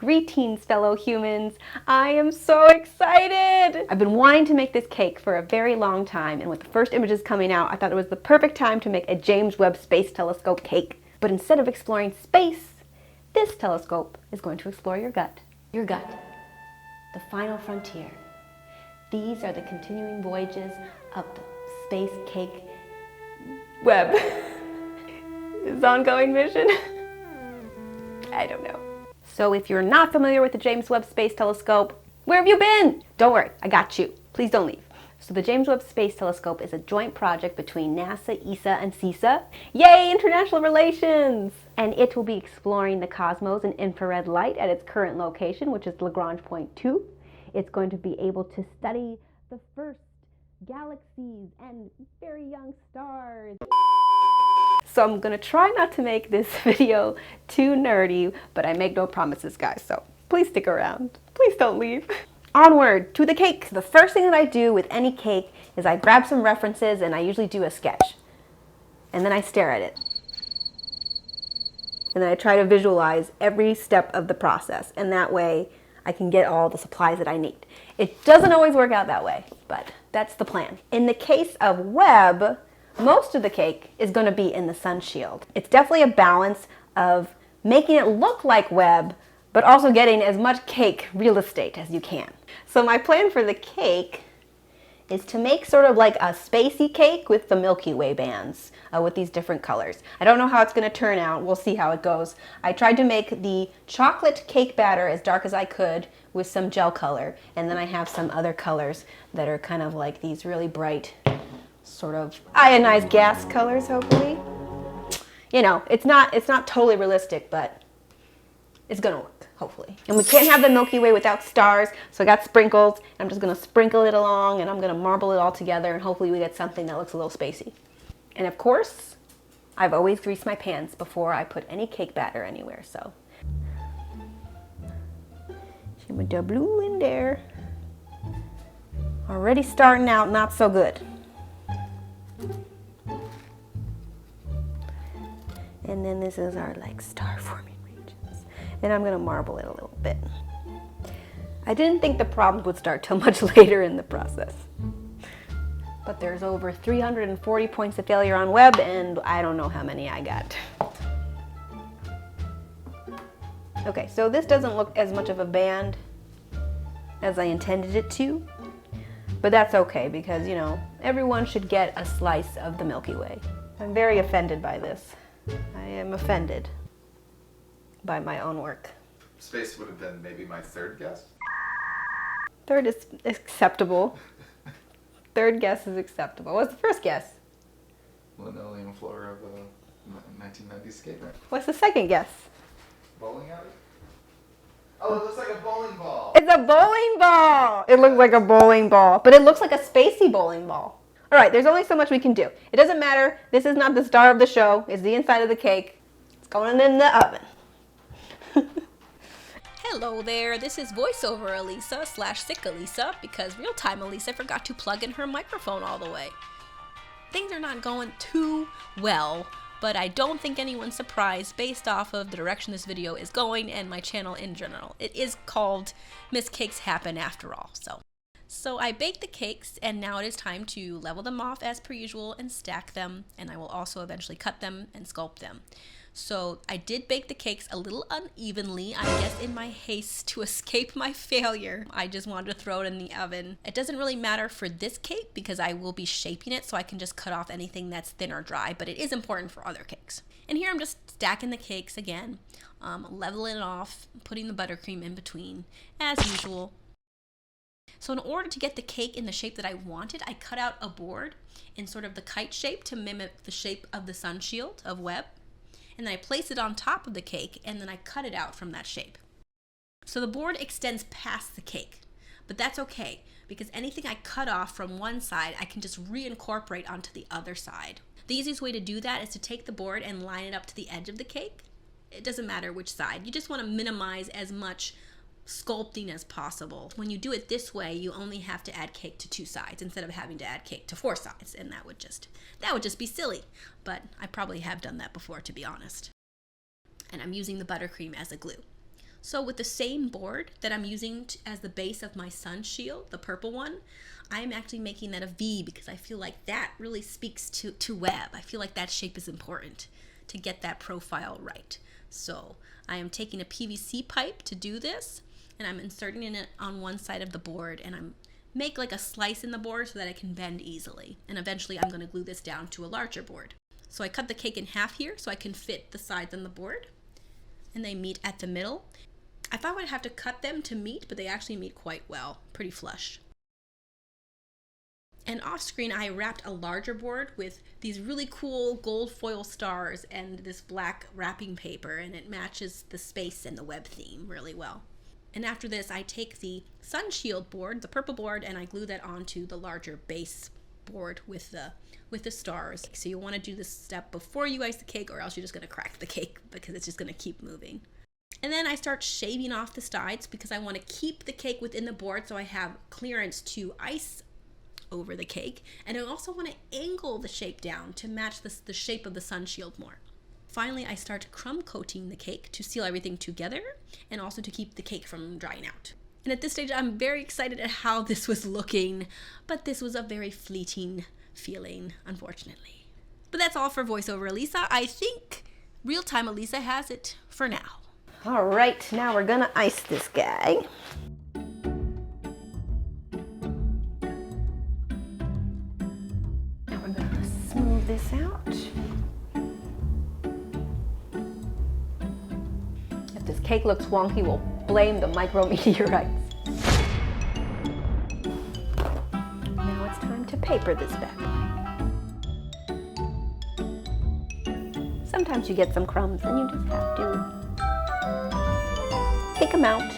Greetings, fellow humans. I am so excited. I've been wanting to make this cake for a very long time, and with the first images coming out, I thought it was the perfect time to make a James Webb Space Telescope cake. But instead of exploring space, this telescope is going to explore your gut. Your gut, the final frontier. These are the continuing voyages of the space cake Webb. His ongoing mission? I don't know. So if you're not familiar with the James Webb Space Telescope, where have you been? Don't worry, I got you. Please don't leave. So the James Webb Space Telescope is a joint project between NASA, ESA, and CSA. Yay, international relations! And it will be exploring the cosmos in infrared light at its current location, which is Lagrange Point 2. It's going to be able to study the first galaxies and very young stars. So I'm gonna try not to make this video too nerdy, but I make no promises, guys, so please stick around. Please don't leave. Onward to the cake. The first thing that I do with any cake is I grab some references and I usually do a sketch. And then I stare at it. And then I try to visualize every step of the process, and that way I can get all the supplies that I need. It doesn't always work out that way, but that's the plan. In the case of Webb, most of the cake is going to be in the sun shield. It's definitely a balance of making it look like Webb, but also getting as much cake real estate as you can. So my plan for the cake is to make sort of like a spacey cake with the Milky Way bands with these different colors. I don't know how it's going to turn out. We'll see how it goes. I tried to make the chocolate cake batter as dark as I could with some gel color, and then I have some other colors that are kind of like these really bright sort of ionized gas colors, hopefully. You know, it's not totally realistic, but it's gonna work, hopefully. And we can't have the Milky Way without stars, so I got sprinkles. I'm just gonna sprinkle it along, and I'm gonna marble it all together, and hopefully we get something that looks a little spacey. And of course, I've always greased my pans before I put any cake batter anywhere, so. Shimmy da blue in there. Already starting out not so good. And then this is our like star forming regions. And I'm gonna marble it a little bit. I didn't think the problems would start till much later in the process. But there's over 340 points of failure on Webb, and I don't know how many I got. Okay, so this doesn't look as much of a band as I intended it to, but that's okay because, you know, everyone should get a slice of the Milky Way. I'm very offended by this. I am offended by my own work. Space would have been maybe my third guess. Third is acceptable. Third guess is acceptable. What's the first guess? Linoleum floor of a 1990s skate rink. What's the second guess? Bowling alley? Oh, it looks like a bowling ball. It's a bowling ball! It looks like a bowling ball, but it looks like a spacey bowling ball. All right, there's only so much we can do. It doesn't matter. This is not the star of the show. It's the inside of the cake. It's going in the oven. Hello there, this is voiceover Elisa / sick Elisa because real-time Elisa forgot to plug in her microphone all the way. Things are not going too well, but I don't think anyone's surprised based off of the direction this video is going and my channel in general. It is called Miscakes Happen After All, So I baked the cakes, and now it is time to level them off as per usual and stack them, and I will also eventually cut them and sculpt them. So I did bake the cakes a little unevenly, I guess in my haste to escape my failure. I just wanted to throw it in the oven. It doesn't really matter for this cake because I will be shaping it, so I can just cut off anything that's thin or dry, but it is important for other cakes. And here I'm just stacking the cakes again, leveling it off, putting the buttercream in between, as usual. So in order to get the cake in the shape that I wanted, I cut out a board in sort of the kite shape to mimic the shape of the sun shield of Webb. And then I place it on top of the cake, and then I cut it out from that shape. So the board extends past the cake, but that's okay, because anything I cut off from one side, I can just reincorporate onto the other side. The easiest way to do that is to take the board and line it up to the edge of the cake. It doesn't matter which side. You just want to minimize as much sculpting as possible. When you do it this way, you only have to add cake to 2 sides instead of having to add cake to 4 sides, and that would just be silly. But I probably have done that before, to be honest. And I'm using the buttercream as a glue. So with the same board that I'm using as the base of my sun shield, the purple one, I'm actually making that a V because I feel like that really speaks to Webb. I feel like that shape is important to get that profile right. So I am taking a PVC pipe to do this, and I'm inserting it on one side of the board, and I'm make like a slice in the board so that it can bend easily. And eventually I'm going to glue this down to a larger board. So I cut the cake in half here so I can fit the sides on the board, and they meet at the middle. I thought I'd have to cut them to meet, but they actually meet quite well, pretty flush. And off screen, I wrapped a larger board with these really cool gold foil stars and this black wrapping paper, and it matches the space and the Webb theme really well. And after this, I take the sun shield board, the purple board, and I glue that onto the larger base board with the stars. So you want to do this step before you ice the cake, or else you're just going to crack the cake because it's just going to keep moving. And then I start shaving off the sides because I want to keep the cake within the board so I have clearance to ice over the cake. And I also want to angle the shape down to match the shape of the sun shield more. Finally, I start crumb coating the cake to seal everything together and also to keep the cake from drying out. And at this stage, I'm very excited at how this was looking, but this was a very fleeting feeling, unfortunately. But that's all for voiceover Elisa. I think real-time Elisa has it for now. All right, now we're gonna ice this guy. Now we're gonna smooth this out. If this cake looks wonky, we'll blame the micrometeorites. Now it's time to paper this bad boy. Sometimes you get some crumbs and you just have to pick them out.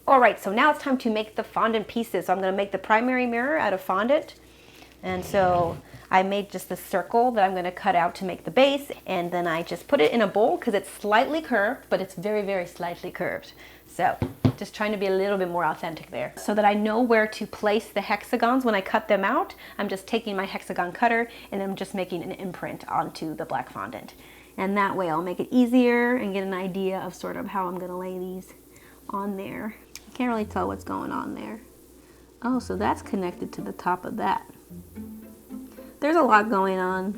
All right, so now it's time to make the fondant pieces. So I'm gonna make the primary mirror out of fondant. And so I made just a circle that I'm gonna cut out to make the base, and then I just put it in a bowl because it's slightly curved, but it's very, very slightly curved. So just trying to be a little bit more authentic there. So that I know where to place the hexagons when I cut them out, I'm just taking my hexagon cutter and I'm just making an imprint onto the black fondant. And that way I'll make it easier and get an idea of sort of how I'm gonna lay these on there. I can't really tell what's going on there. Oh, so that's connected to the top of that. There's a lot going on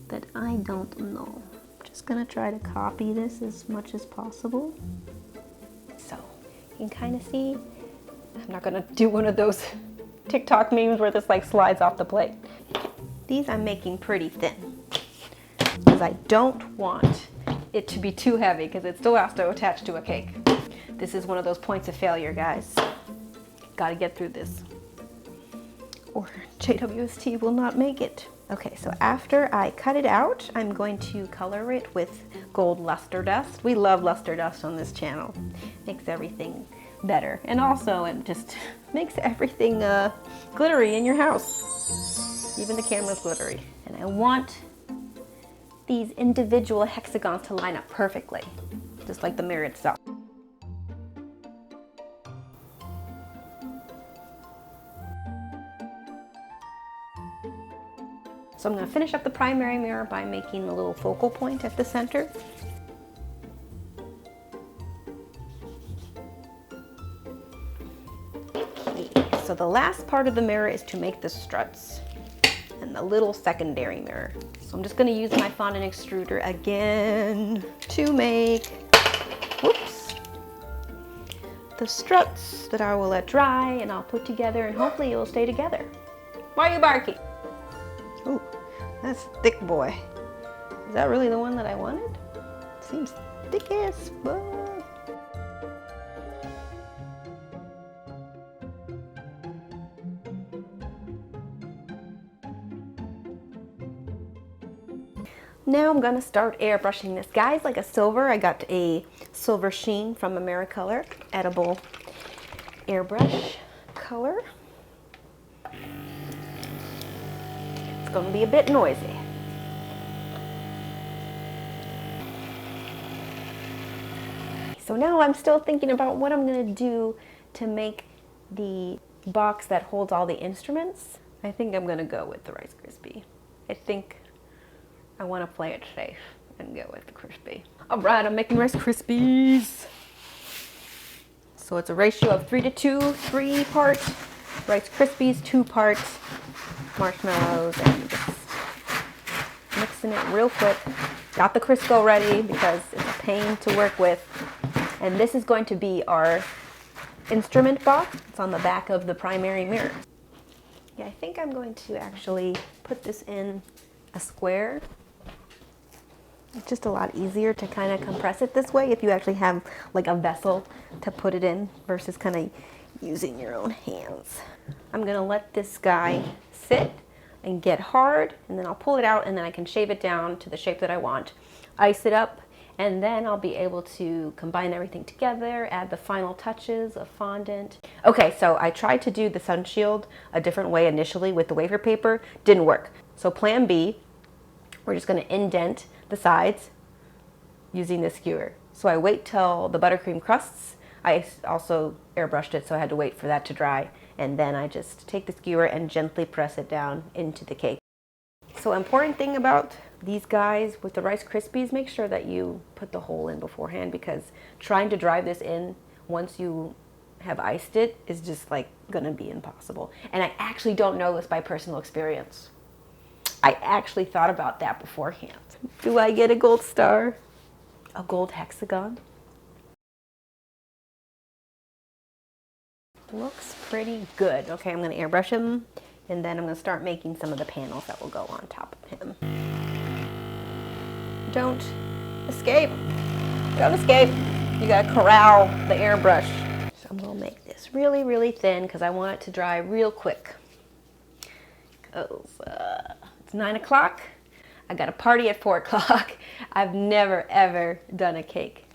that I don't know. I'm just gonna try to copy this as much as possible. So you can kind of see, I'm not gonna do one of those TikTok memes where this like slides off the plate. These I'm making pretty thin because I don't want it to be too heavy because it still has to attach to a cake. This is one of those points of failure, guys. Gotta get through this, or JWST will not make it. Okay, so after I cut it out, I'm going to color it with gold luster dust. We love luster dust on this channel. Makes everything better. And also it just makes everything glittery in your house. Even the camera's glittery. And I want these individual hexagons to line up perfectly, just like the mirror itself. So I'm going to finish up the primary mirror by making a little focal point at the center. Okay, so the last part of the mirror is to make the struts and the little secondary mirror. So I'm just going to use my fondant extruder again to make, whoops, the struts that I will let dry and I'll put together, and hopefully it will stay together. Why are you barking? Ooh, that's thick boy. Is that really the one that I wanted? Seems thick as fuck. Now I'm gonna start airbrushing this. Guys, like a silver, I got a silver sheen from Americolor, edible airbrush color. Going to be a bit noisy. So now I'm still thinking about what I'm going to do to make the box that holds all the instruments. I think I'm going to go with the Rice Krispie. I think I want to play it safe and go with the crispy. All right, I'm making Rice Krispies. So it's a ratio of 3 to 2, 3 parts Rice Krispies, 2 parts marshmallows, and just mixing it real quick. Got the Crisco ready because it's a pain to work with. And this is going to be our instrument box. It's on the back of the primary mirror. Yeah, I think I'm going to actually put this in a square. It's just a lot easier to kind of compress it this way if you actually have like a vessel to put it in versus kind of using your own hands. I'm gonna let this guy sit and get hard, and then I'll pull it out and then I can shave it down to the shape that I want, ice it up, and then I'll be able to combine everything together, add the final touches of fondant. Okay, so I tried to do the sun shield a different way initially with the wafer paper, didn't work. So plan B, we're just gonna indent the sides using this skewer. So I wait till the buttercream crusts. I also airbrushed it, so I had to wait for that to dry. And then I just take the skewer and gently press it down into the cake. So important thing about these guys with the Rice Krispies, make sure that you put the hole in beforehand, because trying to drive this in once you have iced it is just like gonna be impossible. And I actually don't know this by personal experience. I actually thought about that beforehand. Do I get a gold star? A gold hexagon? Looks pretty good. Okay, I'm gonna airbrush him, and then I'm gonna start making some of the panels that will go on top of him. Don't escape. Don't escape. You gotta corral the airbrush. So I'm gonna make this really, really thin because I want it to dry real quick. Because it's 9 o'clock. I got a party at 4 o'clock. I've never, ever done a cake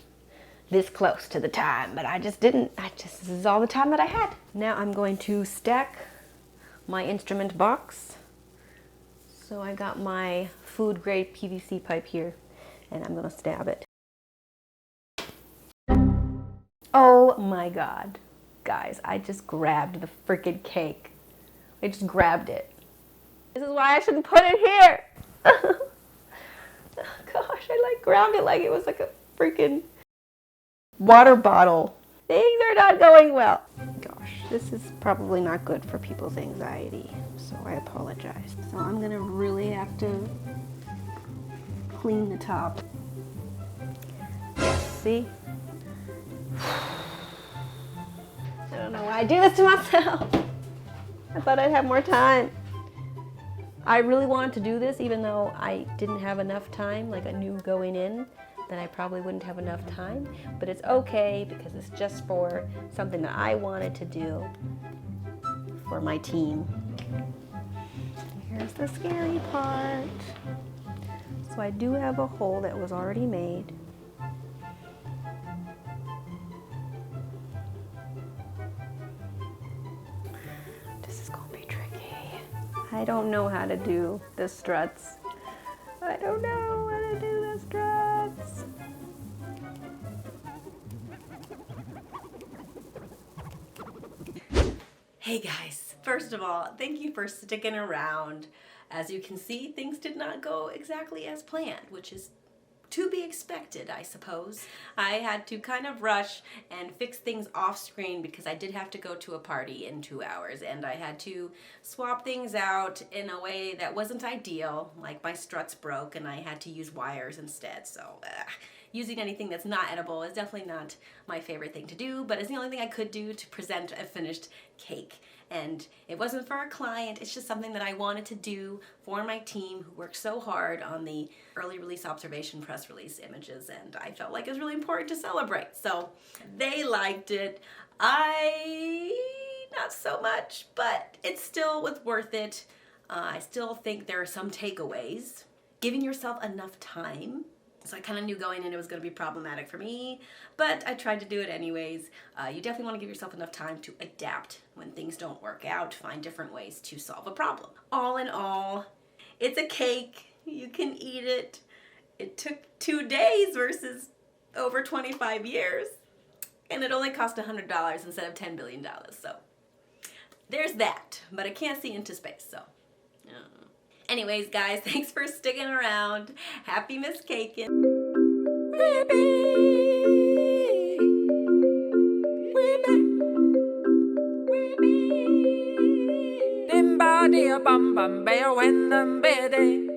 this close to the time, but I just didn't. This is all the time that I had. Now I'm going to stack my instrument box. So I got my food grade PVC pipe here, and I'm gonna stab it. Oh my God, guys, I just grabbed the freaking cake. I just grabbed it. This is why I shouldn't put it here. Gosh, I like grabbed it like it was like a freaking water bottle. Things are not going well. Gosh, this is probably not good for people's anxiety, so I apologize. So I'm gonna really have to clean the top. Yes, see? I don't know why I do this to myself. I thought I'd have more time. I really wanted to do this even though I didn't have enough time, like I knew going in that I probably wouldn't have enough time, but it's okay because it's just for something that I wanted to do for my team. Here's the scary part. So I do have a hole that was already made. This is gonna be tricky. I don't know how to do the struts. I don't know how to do the struts. Hey guys, first of all, thank you for sticking around. As you can see, things did not go exactly as planned, which is to be expected, I suppose. I had to kind of rush and fix things off screen because I did have to go to a party in 2 hours, and I had to swap things out in a way that wasn't ideal, like my struts broke and I had to use wires instead, so using anything that's not edible is definitely not my favorite thing to do, but it's the only thing I could do to present a finished cake. And it wasn't for a client, it's just something that I wanted to do for my team who worked so hard on the early release observation press release images, and I felt like it was really important to celebrate. So they liked it. Not so much, but it still was worth it. I still think there are some takeaways. Giving yourself enough time. So I kind of knew going in it was going to be problematic for me, but I tried to do it anyways. You definitely want to give yourself enough time to adapt when things don't work out, find different ways to solve a problem. All in all, it's a cake. You can eat it. It took 2 days versus over 25 years, and it only cost $100 instead of $10 billion. So there's that, but I can't see into space, so. Anyways, guys, thanks for sticking around. Happy miscaking. Bam bam bear when the bed